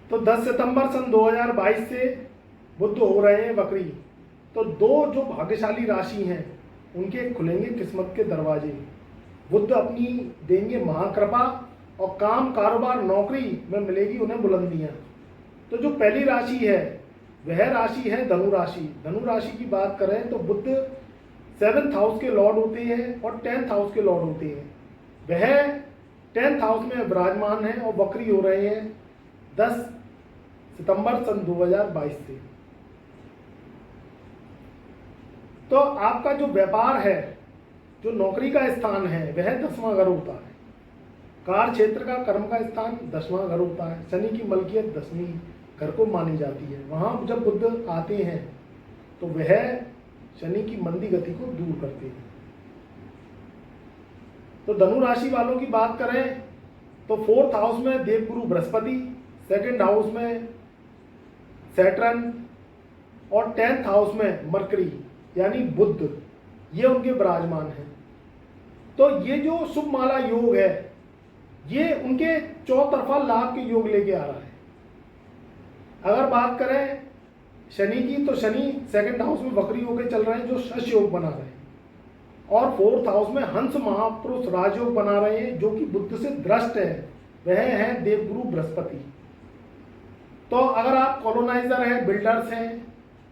तो 10 सितंबर सन 2022 से बुध हो रहे हैं वक्री। तो दो जो भाग्यशाली राशि हैं उनके खुलेंगे किस्मत के दरवाजे। बुध अपनी देंगे महाकृपा और काम कारोबार नौकरी में मिलेगी उन्हें बुलंदियां। तो जो पहली राशि है वह राशि है धनु राशि। धनु राशि की बात करें तो बुध 7th हाउस के लॉर्ड होते हैं और 10th हाउस के लॉर्ड होते हैं। वह 10th हाउस में विराजमान है और वक्री हो रहे हैं 10 सितंबर सन 2022 से। तो आपका जो व्यापार है, जो नौकरी का स्थान है, वह 10वां घर होता है। कार्य क्षेत्र का कर्म का स्थान 10वां घर होता है। शनि की मलकियत 10वीं घर को मानी जाती है। वहां जब बुध आते हैं तो वह शनि की मंदी गति को दूर करते हैं। तो धनु राशि वालों की बात करें तो 4th हाउस में देवगुरु बृहस्पति, 2nd हाउस में सैटर्न और 10th हाउस में मरकरी यानी बुध, ये उनके विराजमान हैं। तो ये जो शुभ माला योग है ये उनके चौतरफा लाभ के योग लेके आ रहा है। अगर बात करें शनि की तो शनि 2nd हाउस में वक्री होकर चल रहे हैं जो शश योग बना रहे हैं और 4th हाउस में हंस महापुरुष राजयोग बना रहे हैं जो कि बुध से दृष्ट है। वह है देवगुरु बृहस्पति। तो अगर आप कॉलोनाइजर हैं, बिल्डर्स हैं,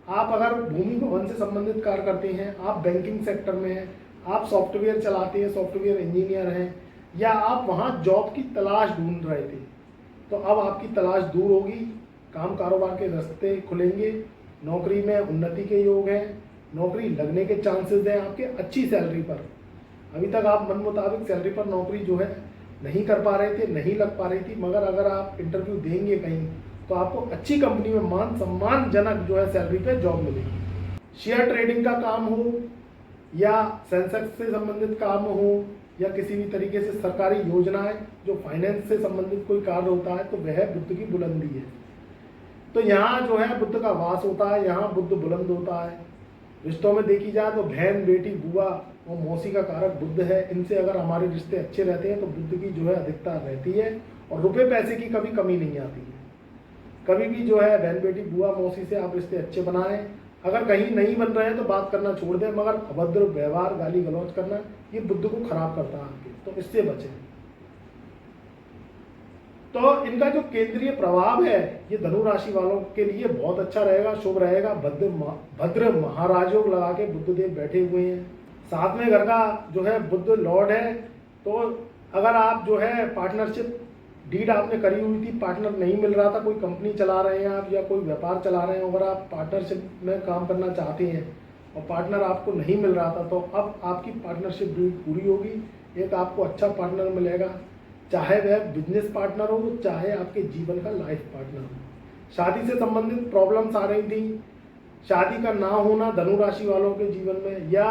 आप अगर भूमि भवन से संबंधित कार्य करते हैं, आप बैंकिंग सेक्टर में हैं, आप सॉफ्टवेयर चलाते हैं, सॉफ्टवेयर इंजीनियर हैं, या आप वहाँ जॉब की तलाश ढूंढ रहे थे, तो अब आपकी तलाश दूर होगी। काम कारोबार के रास्ते खुलेंगे, नौकरी में उन्नति के योग हैं, नौकरी लगने के चांसेस हैं आपके अच्छी सैलरी पर। अभी तक आप मन मुताबिक सैलरी पर नौकरी जो है नहीं कर पा रहे थे, नहीं लग पा रही थी, मगर अगर आप इंटरव्यू देंगे कहीं तो आपको अच्छी कंपनी में मान सम्मानजनक जो है सैलरी पे जॉब मिलेगी। शेयर ट्रेडिंग का काम हो या सेंसेक्स से संबंधित काम हो या किसी भी तरीके से सरकारी योजनाएं जो फाइनेंस से संबंधित कोई कार्य होता है तो वह बुध की बुलंदी है। तो यहाँ जो है बुध का वास होता है, यहाँ बुध बुलंद होता है। रिश्तों में देखी जाए तो बहन, बेटी, बुआ और मौसी का कारक बुध है। इनसे अगर हमारे रिश्ते अच्छे रहते हैं तो बुध की जो है अधिकता रहती है और रुपए पैसे की कभी कमी नहीं आती है। कभी भी जो है बहन, बेटी, बुआ, मौसी से आप रिश्ते अच्छे बनाएं। अगर कहीं नहीं बन रहे हैं तो बात करना छोड़ दें, मगर अभद्र व्यवहार, गाली गलौज करना ये बुध को खराब करता है आपके, तो इससे बचें। तो इनका जो केंद्रीय प्रभाव है ये धनु राशि वालों के लिए बहुत अच्छा रहेगा, शुभ रहेगा। भद्र महाराजयोग लगा के बुधदेव बैठे हुए हैं। 7वें घर का जो है बुध लॉर्ड है। तो अगर आप जो है पार्टनरशिप डीड आपने करी हुई थी, पार्टनर नहीं मिल रहा था, कोई कंपनी चला रहे हैं आप या कोई व्यापार चला रहे हैं, अगर आप पार्टनरशिप में काम करना चाहते हैं और पार्टनर आपको नहीं मिल रहा था तो अब आपकी पार्टनरशिप डीड पूरी होगी। एक आपको अच्छा पार्टनर मिलेगा, चाहे वह बिजनेस पार्टनर हो, चाहे आपके जीवन का लाइफ पार्टनर हो। शादी से संबंधित प्रॉब्लम्स आ रही थी, शादी का ना होना धनु राशि वालों के जीवन में, या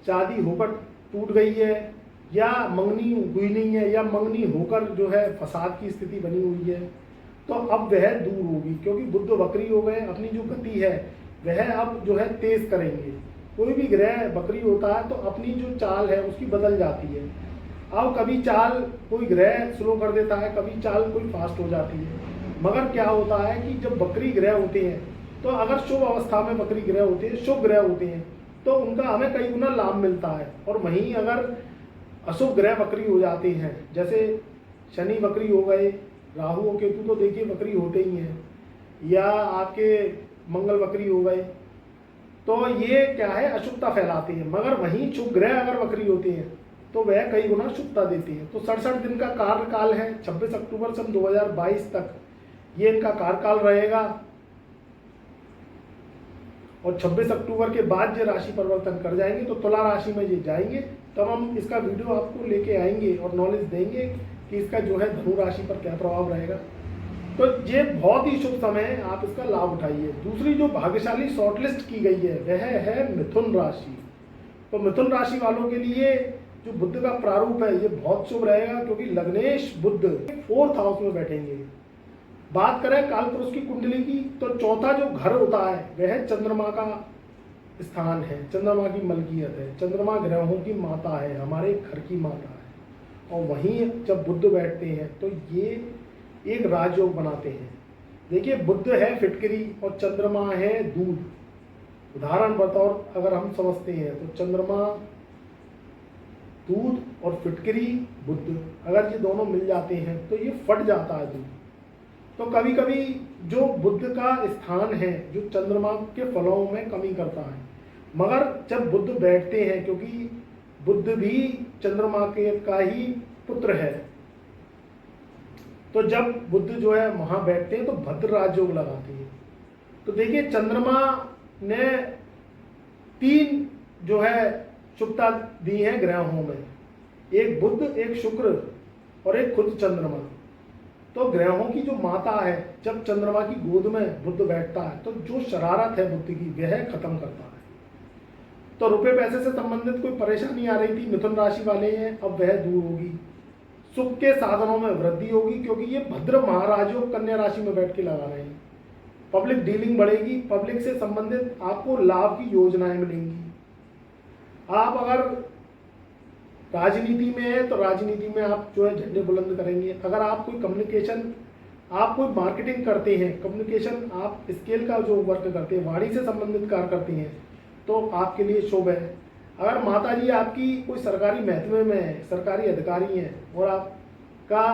शादी होकर टूट गई है, या मंगनी हुई नहीं है, या मंगनी होकर जो है फसाद की स्थिति बनी हुई है, तो अब वह दूर होगी क्योंकि बुध वक्री हो गए। अपनी जो गति है वह अब जो है तेज करेंगे। कोई भी ग्रह वक्री होता है तो अपनी जो चाल है उसकी बदल जाती है। अब कभी चाल कोई ग्रह स्लो कर देता है, कभी चाल कोई फास्ट हो जाती है। मगर क्या होता है कि जब वक्री ग्रह होते हैं तो अगर शुभ अवस्था में वक्री ग्रह होते हैं, शुभ ग्रह होते हैं, तो उनका हमें कई गुना लाभ मिलता है। और वहीं अगर अशुभ ग्रह वक्री हो जाते हैं, जैसे शनि वक्री हो गए, राहु और केतु तो देखिए वक्री होते ही हैं, या आपके मंगल वक्री हो गए, तो ये क्या है अशुभता फैलाते हैं। मगर वहीं शुभ ग्रह अगर वक्री होते हैं तो वह कई गुना शुभता देती है। तो 67 दिन का कार्यकाल है, 26 अक्टूबर सन 2022 तक ये इनका कार्यकाल रहेगा और 26 अक्टूबर के बाद ये राशि परिवर्तन कर जाएंगे तो तुला राशि में ये जाएंगे। तब हम इसका वीडियो आपको लेके आएंगे और नॉलेज देंगे कि इसका जो है धनु राशि पर क्या प्रभाव रहेगा। तो ये बहुत ही शुभ समय है, आप इसका लाभ उठाइए। दूसरी जो भाग्यशाली शॉर्टलिस्ट की गई है वह है मिथुन राशि। तो मिथुन राशि वालों के लिए जो बुध का प्रारूप है ये बहुत शुभ रहेगा क्योंकि लग्नेश बुध 4th हाउस में बैठेंगे। बात करें कालपुरुष की कुंडली की तो चौथा जो घर होता है वह चंद्रमा का स्थान है, चंद्रमा की मलकियत है। चंद्रमा ग्रहों की माता है, हमारे घर की माता है। और वहीं जब बुध बैठते हैं तो ये एक राजयोग बनाते हैं। देखिए बुध है फिटकरी और चंद्रमा है दूध। उदाहरण बतौर अगर हम समझते हैं तो चंद्रमा दूध और फिटकरी बुध, अगर ये दोनों मिल जाते हैं तो ये फट जाता है दूध। तो कभी कभी जो बुध का स्थान है जो चंद्रमा के फलों में कमी करता है, मगर जब बुध बैठते हैं, क्योंकि बुध भी चंद्रमा के का ही पुत्र है, तो जब बुध जो है वहां बैठते हैं तो भद्र राजयोग लगाते हैं। तो देखिए चंद्रमा ने 3 जो है शुभता दी है ग्रहों में, एक बुध, एक शुक्र और एक खुद चंद्रमा। तो ग्रहों की जो माता है, जब चंद्रमा की गोद में बुध बैठता है तो जो शरारत है बुध की वह खत्म करता है। तो रुपए पैसे से संबंधित कोई परेशानी आ रही थी मिथुन राशि वाले हैं, अब वह दूर होगी। सुख के साधनों में वृद्धि होगी, क्योंकि ये भद्र महाराजयोग कन्या राशि में बैठ के लगा रहे हैं। पब्लिक डीलिंग बढ़ेगी, पब्लिक से संबंधित आपको लाभ की योजनाएं मिलेंगी। आप अगर राजनीति में है तो राजनीति में आप जो है झंडे बुलंद करेंगे। अगर आप कोई कम्युनिकेशन, आप कोई मार्केटिंग करते हैं, कम्युनिकेशन आप स्केल का जो वर्क करते हैं, वाणी से संबंधित कार्य करते हैं, तो आपके लिए शुभ है। अगर माता जी आपकी कोई सरकारी महकमे में है, सरकारी अधिकारी हैं और आपका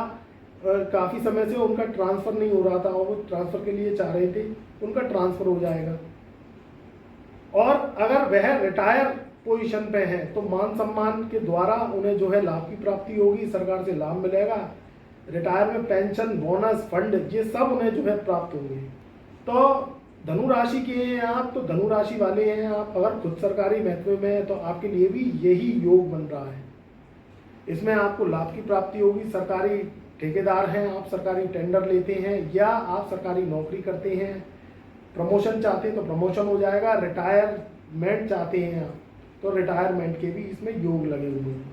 काफ़ी समय से उनका ट्रांसफ़र नहीं हो रहा था और वो ट्रांसफ़र के लिए चाह रहे थे, उनका ट्रांसफ़र हो जाएगा। और अगर वह रिटायर पोजीशन पे हैं तो मान सम्मान के द्वारा उन्हें जो है लाभ की प्राप्ति होगी, सरकार से लाभ मिलेगा। रिटायर में पेंशन, बोनस, फंड, ये सब उन्हें जो है प्राप्त होंगे। तो धनु राशि के हैं आप, तो धनु राशि वाले हैं आप, अगर खुद सरकारी महकमे में है तो आपके लिए भी यही योग बन रहा है। इसमें आपको लाभ की प्राप्ति होगी। सरकारी ठेकेदार हैं आप, सरकारी टेंडर लेते हैं या आप सरकारी नौकरी करते हैं, प्रमोशन चाहते हैं तो प्रमोशन हो जाएगा। रिटायरमेंट चाहते हैं आप तो रिटायरमेंट के भी इसमें योग लगे हुए हैं।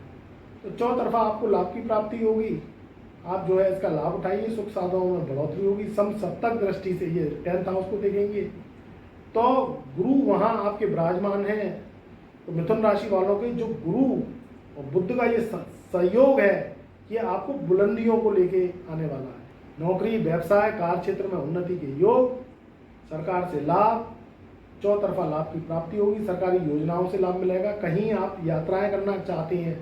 तो चौतरफा आपको लाभ की प्राप्ति होगी। आप जो है इसका लाभ उठाइए, सुख साधनों में बढ़ोतरी होगी। समसप्तक दृष्टि से ये 10th हाउस को देखेंगे तो गुरु वहाँ आपके विराजमान हैं। तो मिथुन राशि वालों के जो गुरु और बुध का ये सहयोग है, ये आपको बुलंदियों को लेके आने वाला है। नौकरी, व्यवसाय, कार्य क्षेत्र में उन्नति के योग, सरकार से लाभ, चौतरफा लाभ की प्राप्ति होगी। सरकारी योजनाओं से लाभ मिलेगा। कहीं आप यात्राएं करना चाहते हैं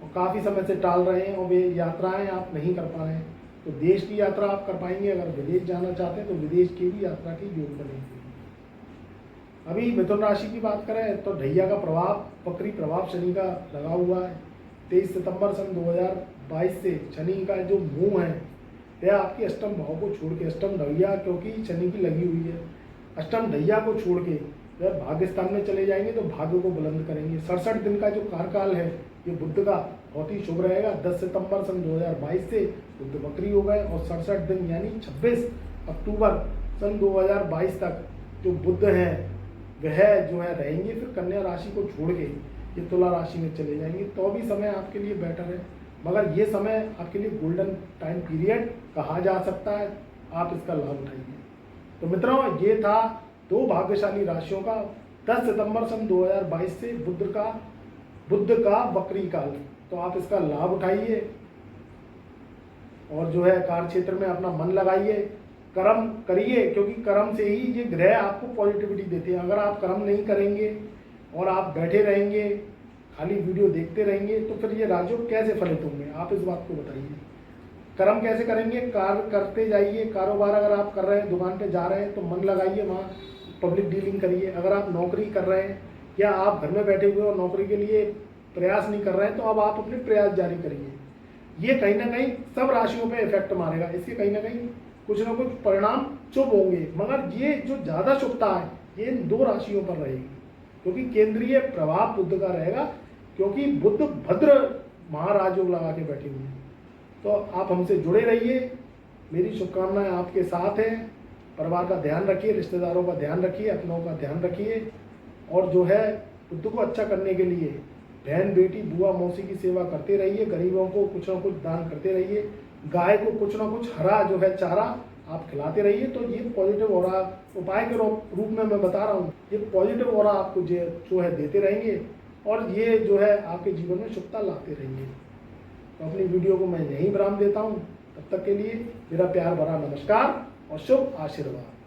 और काफ़ी समय से टाल रहे हैं और वे यात्राएं आप नहीं कर पा रहे हैं, तो देश की यात्रा आप कर पाएंगे। अगर विदेश जाना चाहते हैं तो विदेश की भी यात्रा के योग बनेंगे। अभी मिथुन राशि की बात करें तो ढैया का प्रभाव, वक्री प्रभाव शनि का लगा हुआ है। 23 सितंबर सन 2022 से शनि का जो मुंह है वह आपके अष्टम भाव को छोड़ के, अष्टम ढैया क्योंकि शनि की लगी हुई है, अष्टम ढैया को छोड़ के वह भाग्य स्थान में चले जाएंगे तो भाग्य को बुलंद करेंगे। 67 दिन का जो कार्यकाल है ये बुध का बहुत ही शुभ रहेगा। 10 सितंबर सन 2022 से बुध वक्री हो गए और 67 दिन यानी 26 अक्टूबर सन 2022 तक जो बुध हैं वह जो है रहेंगे। फिर कन्या राशि को छोड़ के ये तुला राशि में चले जाएंगे। तो भी समय आपके लिए बेटर है, मगर ये समय आपके लिए गोल्डन टाइम पीरियड कहा जा सकता है। आप इसका लाभ उठाइए। तो मित्रों, ये था 2 भाग्यशाली राशियों का 10 सितंबर सन 2022 से बुध का वक्री काल। तो आप इसका लाभ उठाइए और जो है कार्य क्षेत्र में अपना मन लगाइए, कर्म करिए, क्योंकि कर्म से ही ये ग्रह आपको पॉजिटिविटी देते हैं। अगर आप कर्म नहीं करेंगे और आप बैठे रहेंगे, खाली वीडियो देखते रहेंगे, तो फिर ये राजयोग कैसे फलित होंगे? आप इस बात को बताइए। कर्म कैसे करेंगे? कार्य करते जाइए। कारोबार अगर आप कर रहे हैं, दुकान पे जा रहे हैं तो मन लगाइए, वहाँ पब्लिक डीलिंग करिए। अगर आप नौकरी कर रहे हैं या आप घर में बैठे हुए और नौकरी के लिए प्रयास नहीं कर रहे हैं, तो अब आप अपने प्रयास जारी करिए। ये कहीं ना कहीं सब राशियों पे इफेक्ट मारेगा। इसके कहीं ना कहीं कुछ ना कुछ परिणाम शुभ होंगे, मगर ये जो ज़्यादा शुभता है ये इन 2 राशियों पर रहेगी, क्योंकि केंद्रीय प्रभाव बुध का रहेगा, क्योंकि बुध भद्र महाराजयोग लगा के बैठे हुए हैं। तो आप हमसे जुड़े रहिए, मेरी शुभकामनाएं आपके साथ हैं। परिवार का ध्यान रखिए, रिश्तेदारों का ध्यान रखिए, अपनों का ध्यान रखिए, और जो है बुद्ध को अच्छा करने के लिए बहन, बेटी, बुआ, मौसी की सेवा करते रहिए। गरीबों को कुछ ना कुछ दान करते रहिए। गाय को कुछ ना कुछ हरा जो है चारा आप खिलाते रहिए। तो ये पॉजिटिव ऑरा उपाय के रूप में मैं बता रहा हूँ, ये पॉजिटिव ऑरा आपको जो है देते रहेंगे और ये जो है आपके जीवन में शुभता लाते रहेंगे। तो अपनी वीडियो को मैं यहीं विराम देता हूँ। तब तक के लिए मेरा प्यार भरा नमस्कार। और शुभ आशीर्वाद।